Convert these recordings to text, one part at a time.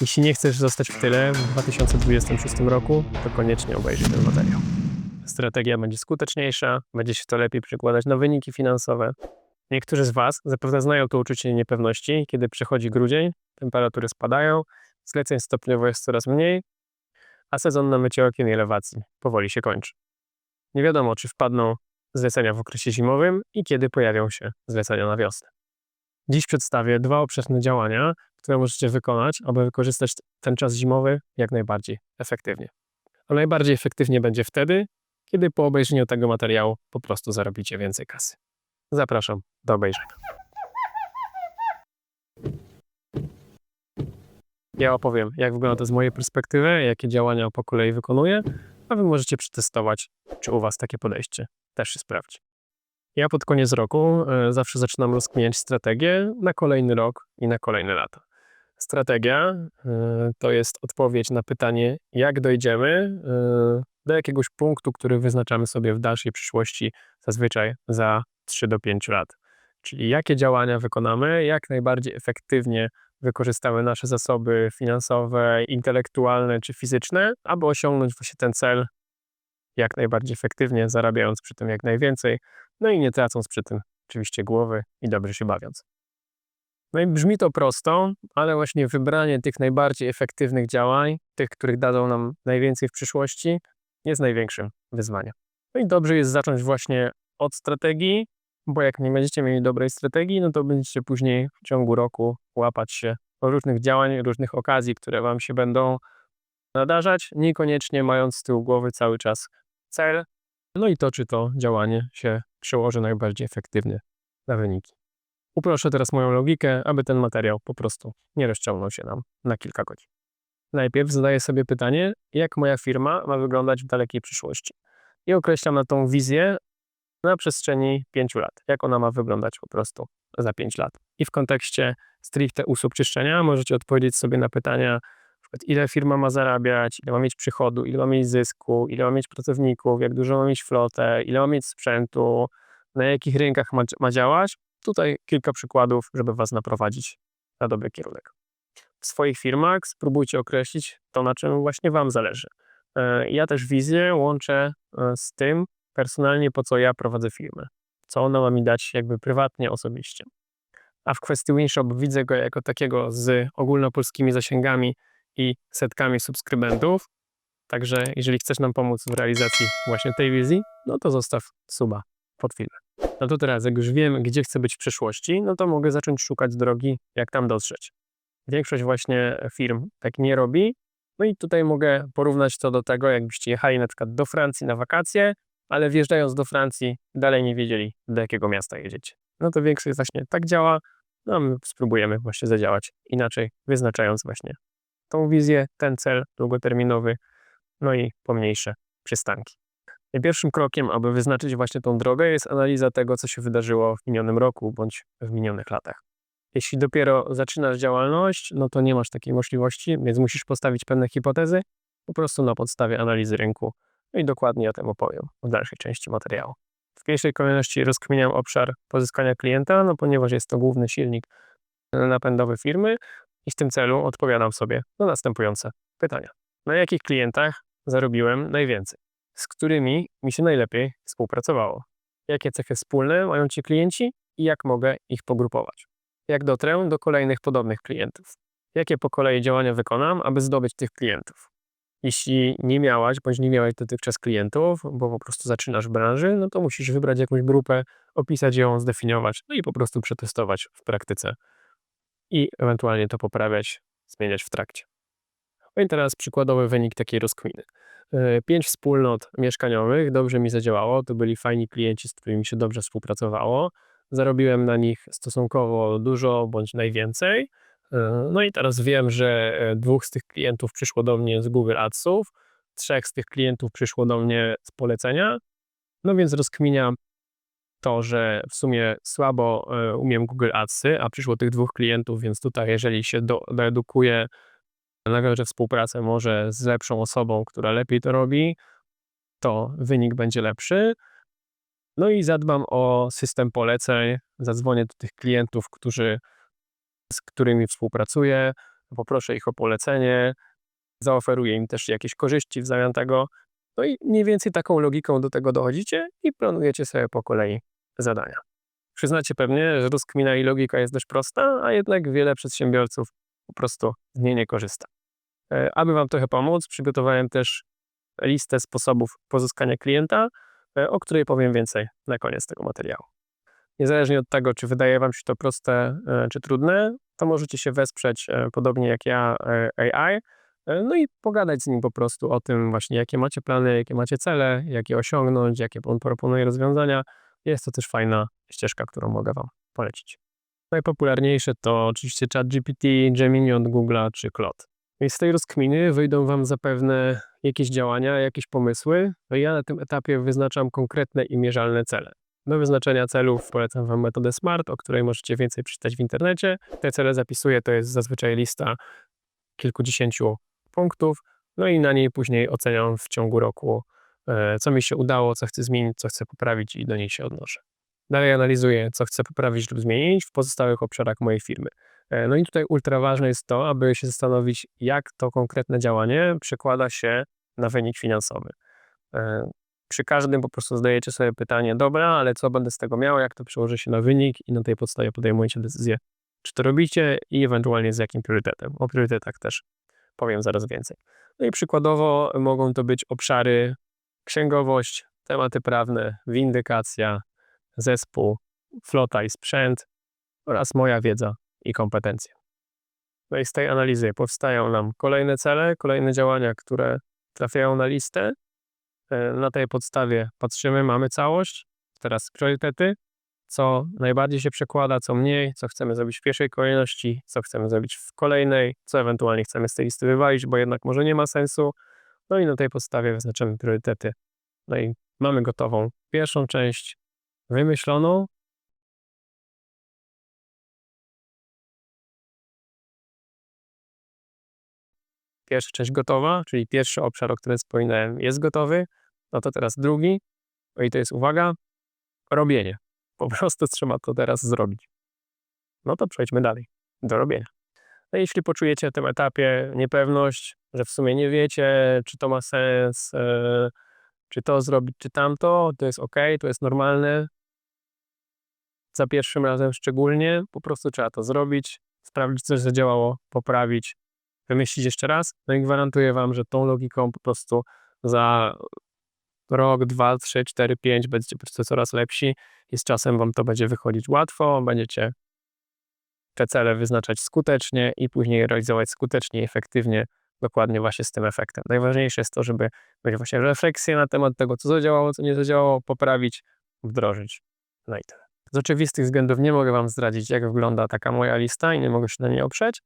Jeśli nie chcesz zostać w tyle w 2026 roku, to koniecznie obejrzyj ten materiał. Strategia będzie skuteczniejsza, będzie się to lepiej przekładać na wyniki finansowe. Niektórzy z Was zapewne znają to uczucie niepewności, kiedy przychodzi grudzień, temperatury spadają, zleceń stopniowo jest coraz mniej, a sezon na mycie okien i elewacji powoli się kończy. Nie wiadomo, czy wpadną zlecenia w okresie zimowym i kiedy pojawią się zlecenia na wiosnę. Dziś przedstawię 2 obszerne działania, które możecie wykonać, aby wykorzystać ten czas zimowy jak najbardziej efektywnie. A najbardziej efektywnie będzie wtedy, kiedy po obejrzeniu tego materiału po prostu zarobicie więcej kasy. Zapraszam do obejrzenia. Ja opowiem, jak wygląda to z mojej perspektywy, jakie działania po kolei wykonuję, a Wy możecie przetestować, czy u Was takie podejście też się sprawdzi. Ja pod koniec roku zawsze zaczynam rozkminiać strategię na kolejny rok i na kolejne lata. Strategia to jest odpowiedź na pytanie, jak dojdziemy do jakiegoś punktu, który wyznaczamy sobie w dalszej przyszłości, zazwyczaj za 3 do 5 lat. Czyli jakie działania wykonamy, jak najbardziej efektywnie wykorzystamy nasze zasoby finansowe, intelektualne czy fizyczne, aby osiągnąć właśnie ten cel jak najbardziej efektywnie, zarabiając przy tym jak najwięcej, no i nie tracąc przy tym oczywiście głowy i dobrze się bawiąc. No i brzmi to prosto, ale właśnie wybranie tych najbardziej efektywnych działań, tych, których dadzą nam najwięcej w przyszłości, jest największym wyzwaniem. No i dobrze jest zacząć właśnie od strategii, bo jak nie będziecie mieli dobrej strategii, no to będziecie później w ciągu roku łapać się różnych działań, różnych okazji, które Wam się będą nadarzać, niekoniecznie mając z tyłu głowy cały czas cel, no i to, czy to działanie się przełoży najbardziej efektywnie na wyniki. Uproszę teraz moją logikę, aby ten materiał po prostu nie rozciągnął się nam na kilka godzin. Najpierw zadaję sobie pytanie, jak moja firma ma wyglądać w dalekiej przyszłości. I określam na tą wizję na przestrzeni 5 lat. Jak ona ma wyglądać po prostu za 5 lat. I w kontekście stricte usług czyszczenia możecie odpowiedzieć sobie na pytania, na przykład ile firma ma zarabiać, ile ma mieć przychodu, ile ma mieć zysku, ile ma mieć pracowników, jak dużo ma mieć flotę, ile ma mieć sprzętu, na jakich rynkach ma działać. Tutaj kilka przykładów, żeby Was naprowadzić na dobry kierunek. W swoich firmach spróbujcie określić to, na czym właśnie Wam zależy. Ja też wizję łączę z tym personalnie, po co ja prowadzę firmę. Co ona ma mi dać jakby prywatnie, osobiście. A w kwestii Winshop widzę go jako takiego z ogólnopolskimi zasięgami i setkami subskrybentów. Także jeżeli chcesz nam pomóc w realizacji właśnie tej wizji, no to zostaw suba pod filmem. No to teraz, jak już wiem, gdzie chcę być w przyszłości, no to mogę zacząć szukać drogi, jak tam dotrzeć. Większość właśnie firm tak nie robi. No i tutaj mogę porównać to do tego, jakbyście jechali na przykład do Francji na wakacje, ale wjeżdżając do Francji dalej nie wiedzieli, do jakiego miasta jedziecie. No to większość właśnie tak działa, no a my spróbujemy właśnie zadziałać inaczej, wyznaczając właśnie tą wizję, ten cel długoterminowy, no i pomniejsze przystanki. Pierwszym krokiem, aby wyznaczyć właśnie tą drogę, jest analiza tego, co się wydarzyło w minionym roku bądź w minionych latach. Jeśli dopiero zaczynasz działalność, no to nie masz takiej możliwości, więc musisz postawić pewne hipotezy po prostu na podstawie analizy rynku. No i dokładnie o tym opowiem w dalszej części materiału. W pierwszej kolejności rozkminiam obszar pozyskania klienta, no ponieważ jest to główny silnik napędowy firmy i w tym celu odpowiadam sobie na następujące pytania. Na jakich klientach zarobiłem najwięcej? Z którymi mi się najlepiej współpracowało? Jakie cechy wspólne mają ci klienci i jak mogę ich pogrupować? Jak dotrę do kolejnych podobnych klientów? Jakie po kolei działania wykonam, aby zdobyć tych klientów? Jeśli nie miałaś bądź nie miałeś dotychczas klientów, bo po prostu zaczynasz w branży, no to musisz wybrać jakąś grupę, opisać ją, zdefiniować, no i po prostu przetestować w praktyce i ewentualnie to poprawiać, zmieniać w trakcie. No i teraz przykładowy wynik takiej rozkminy. 5 wspólnot mieszkaniowych dobrze mi zadziałało, to byli fajni klienci, z którymi się dobrze współpracowało. Zarobiłem na nich stosunkowo dużo bądź najwięcej. No i teraz wiem, że 2 z tych klientów przyszło do mnie z Google Adsów, 3 z tych klientów przyszło do mnie z polecenia. No więc rozkminiam to, że w sumie słabo umiem Google Adsy, a przyszło tych 2 klientów, więc tutaj jeżeli się doedukuję, nawiążę współpracę może z lepszą osobą, która lepiej to robi, to wynik będzie lepszy. No i zadbam o system poleceń, zadzwonię do tych klientów, z którymi współpracuję, poproszę ich o polecenie, zaoferuję im też jakieś korzyści w zamian tego. No i mniej więcej taką logiką do tego dochodzicie i planujecie sobie po kolei zadania. Przyznacie pewnie, że rozkmina i logika jest dość prosta, a jednak wiele przedsiębiorców po prostu z niej nie korzysta. Aby Wam trochę pomóc, przygotowałem też listę sposobów pozyskania klienta, o której powiem więcej na koniec tego materiału. Niezależnie od tego, czy wydaje Wam się to proste, czy trudne, to możecie się wesprzeć, podobnie jak ja, AI, no i pogadać z nim po prostu o tym właśnie, jakie macie plany, jakie macie cele, jak je osiągnąć, jakie on proponuje rozwiązania. Jest to też fajna ścieżka, którą mogę Wam polecić. Najpopularniejsze to oczywiście ChatGPT, Gemini od Google'a czy Claude. I z tej rozkminy wyjdą Wam zapewne jakieś działania, jakieś pomysły. No i ja na tym etapie wyznaczam konkretne i mierzalne cele. Do wyznaczenia celów polecam Wam metodę SMART, o której możecie więcej przeczytać w internecie. Te cele zapisuję, to jest zazwyczaj lista kilkudziesięciu punktów, no i na niej później oceniam w ciągu roku, co mi się udało, co chcę zmienić, co chcę poprawić i do niej się odnoszę. Dalej analizuję, co chcę poprawić lub zmienić w pozostałych obszarach mojej firmy. No i tutaj ultra ważne jest to, aby się zastanowić, jak to konkretne działanie przekłada się na wynik finansowy. Przy każdym po prostu zadajecie sobie pytanie, dobra, ale co będę z tego miał, jak to przełoży się na wynik i na tej podstawie podejmujecie decyzję, czy to robicie i ewentualnie z jakim priorytetem. O priorytetach też powiem zaraz więcej. No i przykładowo mogą to być obszary księgowość, tematy prawne, windykacja, zespół, flota i sprzęt oraz moja wiedza i kompetencje. No i z tej analizy powstają nam kolejne cele, kolejne działania, które trafiają na listę. Na tej podstawie patrzymy, mamy całość, teraz priorytety, co najbardziej się przekłada, co mniej, co chcemy zrobić w pierwszej kolejności, co chcemy zrobić w kolejnej, co ewentualnie chcemy z tej listy wywalić, bo jednak może nie ma sensu. No i na tej podstawie wyznaczymy priorytety. No i mamy gotową pierwszą część wymyśloną. Pierwsza część gotowa, czyli pierwszy obszar, o którym wspominałem, jest gotowy. No to teraz drugi. No i to jest, uwaga, robienie. Po prostu trzeba to teraz zrobić. No to przejdźmy dalej do robienia. No jeśli poczujecie na tym etapie niepewność, że w sumie nie wiecie, czy to ma sens, czy to zrobić, czy tamto, to jest ok, to jest normalne. Za pierwszym razem szczególnie po prostu trzeba to zrobić, sprawdzić, co zadziałało, poprawić, wymyślić jeszcze raz. No i gwarantuję Wam, że tą logiką po prostu za rok, 2, 3, 4, 5 będziecie po prostu coraz lepsi i z czasem Wam to będzie wychodzić łatwo, będziecie te cele wyznaczać skutecznie i później realizować skutecznie i efektywnie, dokładnie właśnie z tym efektem. Najważniejsze jest to, żeby mieć właśnie refleksję na temat tego, co zadziałało, co nie zadziałało, poprawić, wdrożyć. No i tyle. Z oczywistych względów nie mogę Wam zdradzić, jak wygląda taka moja lista i nie mogę się na niej oprzeć.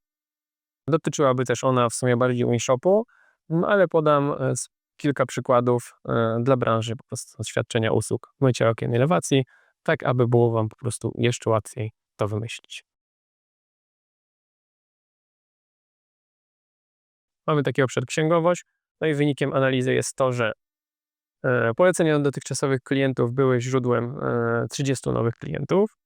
Dotyczyłaby też ona w sumie bardziej WinShopu, ale podam kilka przykładów dla branży, po prostu świadczenia usług mycia okien i elewacji, tak aby było Wam po prostu jeszcze łatwiej to wymyślić. Mamy taki obszar księgowość, no i wynikiem analizy jest to, że polecenia od dotychczasowych klientów były źródłem 30 nowych klientów.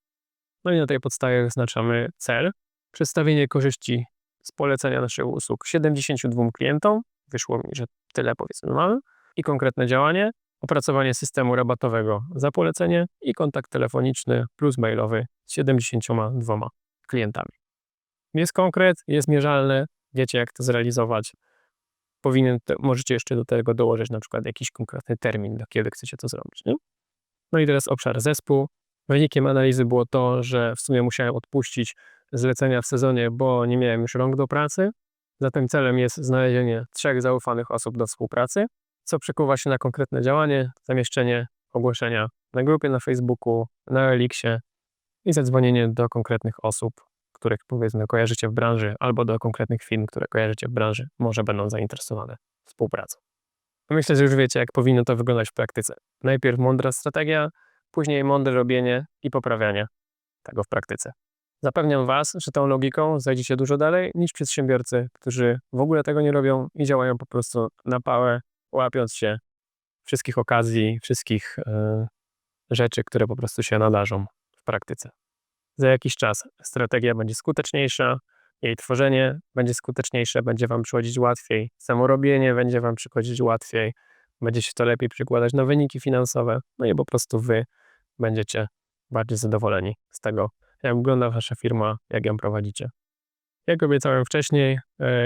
No i na tej podstawie wyznaczamy cel. Przedstawienie korzyści z polecenia naszych usług 72 klientom. Wyszło mi, że tyle powiedzmy mamy. I konkretne działanie. Opracowanie systemu rabatowego za polecenie i kontakt telefoniczny plus mailowy z 72 klientami. Jest konkret, jest mierzalne, wiecie jak to zrealizować. Możecie jeszcze do tego dołożyć na przykład jakiś konkretny termin, do kiedy chcecie to zrobić. Nie? No i teraz obszar zespół. Wynikiem analizy było to, że w sumie musiałem odpuścić zlecenia w sezonie, bo nie miałem już rąk do pracy. Zatem celem jest znalezienie 3 zaufanych osób do współpracy, co przekuwa się na konkretne działanie, zamieszczenie ogłoszenia na grupie na Facebooku, na Elixie i zadzwonienie do konkretnych osób, których powiedzmy kojarzycie w branży, albo do konkretnych firm, które kojarzycie w branży, może będą zainteresowane współpracą. Myślę, że już wiecie, jak powinno to wyglądać w praktyce. Najpierw mądra strategia, później mądre robienie i poprawianie tego w praktyce. Zapewniam Was, że tą logiką zajdziecie dużo dalej niż przedsiębiorcy, którzy w ogóle tego nie robią i działają po prostu na pałę, łapiąc się wszystkich okazji, wszystkich rzeczy, które po prostu się nadarzą w praktyce. Za jakiś czas strategia będzie skuteczniejsza, Jej tworzenie będzie skuteczniejsze, będzie Wam przychodzić łatwiej, samo robienie będzie Wam przychodzić łatwiej, będzie się to lepiej przekładać na wyniki finansowe, no i po prostu Wy będziecie bardziej zadowoleni z tego, jak wygląda Wasza firma, jak ją prowadzicie. Jak obiecałem wcześniej,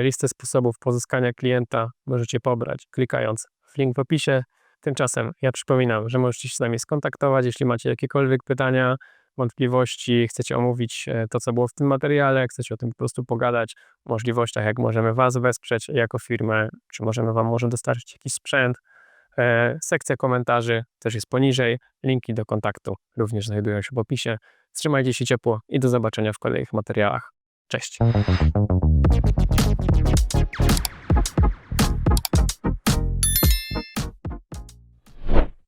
listę sposobów pozyskania klienta możecie pobrać, klikając w link w opisie. Tymczasem ja przypominam, że możecie się z nami skontaktować, jeśli macie jakiekolwiek pytania, wątpliwości, chcecie omówić to, co było w tym materiale, chcecie o tym po prostu pogadać, o możliwościach, jak możemy Was wesprzeć jako firmę, czy możemy Wam może dostarczyć jakiś sprzęt. Sekcja komentarzy też jest poniżej, linki do kontaktu również znajdują się w opisie. Trzymajcie się ciepło i do zobaczenia w kolejnych materiałach. Cześć!